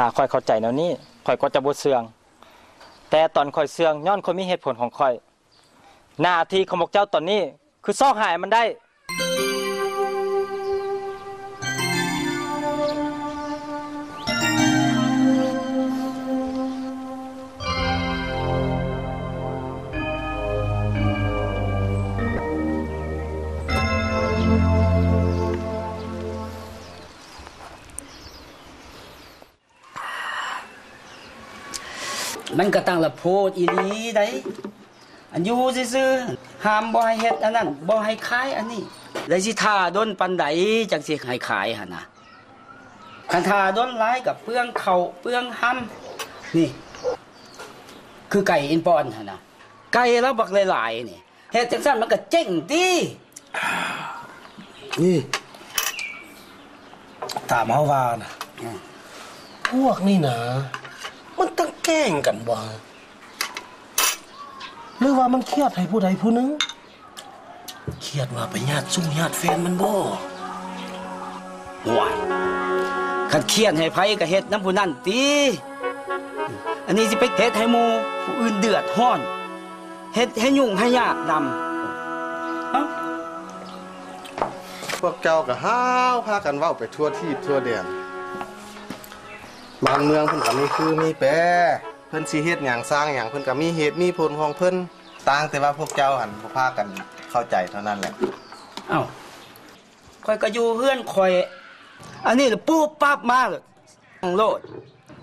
ถ้าค่อยเข้าใจแนวนี้ค่อยก็จะบ่เสื่องแต่ตอนค่อยเสื่องย้อนค่อยมีเหตุผลของค่อยหน้าที่ของพวกเจ้าตอนนี้คือซอกหายมันได้มันก็ตั้งละโพดอีหลีได้อันอยู่ซื่อๆห้ามบ่ให้เฮ็ดอันนั้นบ่ให้ขายอันนี้แล้วสิท่าดนปานใดจังสิให้ขายหั่นน่ะคันท่าดนหลายกับเปลืองข้าวเปลืองห้ำนี่คือไก่อินปอนหั่นน่ะไก่แล้วบักหลายๆนี่เฮ็ดจังซั่นมันก็เจ๊งตินี่ตามเฮาว่านะพวกนี่นะมันตั้งแกล้งกันบ่หรือว่ามันเครียดให้ผู้ใดผู้หนึ่งเครียดว่าไปญาติซุ่มญาติแฟนมันบ่ห่วยคันเครียดให้ไผก็เฮ็ดนำผู้นั้นติอันนี้สิไปเฮ็ดให้หมู่ผู้อื่นเดือดร้อนเฮ็ดให้ยุ่งให้ยากนำพวกเจ้าก็ห้าวพากันเว้าไปทั่วที่ทั่วแดนบ้านเมืองเพิ่นก็มีคือมีแปรเพิ่นสิเฮ็ดหยังสร้างหยังเพิ่นก็มีเหตุมีผลของเพิ่นต่างแต่ว่าพวกเจ้าหั่นบ่พากันเข้าใจเท่านั้นแหละอ้าวข่อยก็อยู่เฮือนข่อยอันนี้ปุ๊บปั๊บมาเลยโลด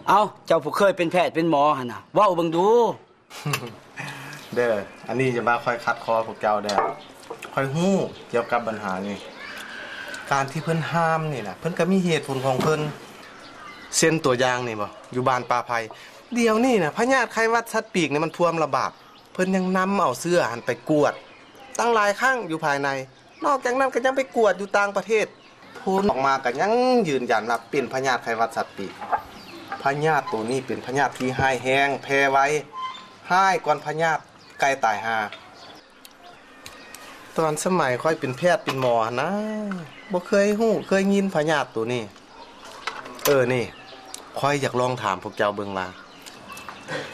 เอาเจ้าผู้เคยเป็นแพทย์เป็นหมอหั่นน่ะเว้าเบิ่งดูเด้ออันนี้จะมาค่อยคัดคอพวกเจ้าเด้อค่อยฮู้เกี่ยวกับปัญหานี่การที่เพิ่นห้ามนี่น่ะเพิ่นก็มีเหตุผลของเพิ่นเส้นตัวอย่างนี่บ่อยู่บ้านป่าไผ่เดี๋ยวนี้น่ะพญาติไข้หวัดสัตว์ปีกนี่มันท่วมระบาดเพิ่นยังนำเอาเสื้อหันไปกวดตั้งหลายครั้งอยู่ภายในนอกจากนั้นก็ยังไปกวดอยู่ต่างประเทศผลออกมาก็ยังยืนยันว่าเป็นพญาติไข้หวัดสัตว์ปีกพญาติตัวนี้เป็นพญาติที่หายแห้งแพ้ไว้หายก่อนพญาติไก่ตายหาตอนสมัยค่อยเป็นแพทย์เป็นหมอนะบ่เคยฮู้เคยยินพญาติตัวนี้นี่ค่อยอยากลองถามพวกเจ้าเบิ่งว่า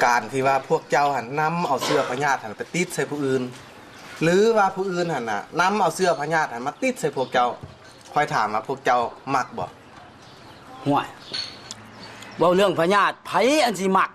การที่ว่าพวกเจ้าหันนำเอาเสื้อพญาติหันไปติดใส่ผู้อื่นหรือว่าผู้อื่นหันน่ะนำเอาเสื้อพญาติหันมาติดใส่พวกเจ้าค่อยถามว่าพวกเจ้ามักบ่ห่วยเว้าเรื่องพญาติไผอันสิมัก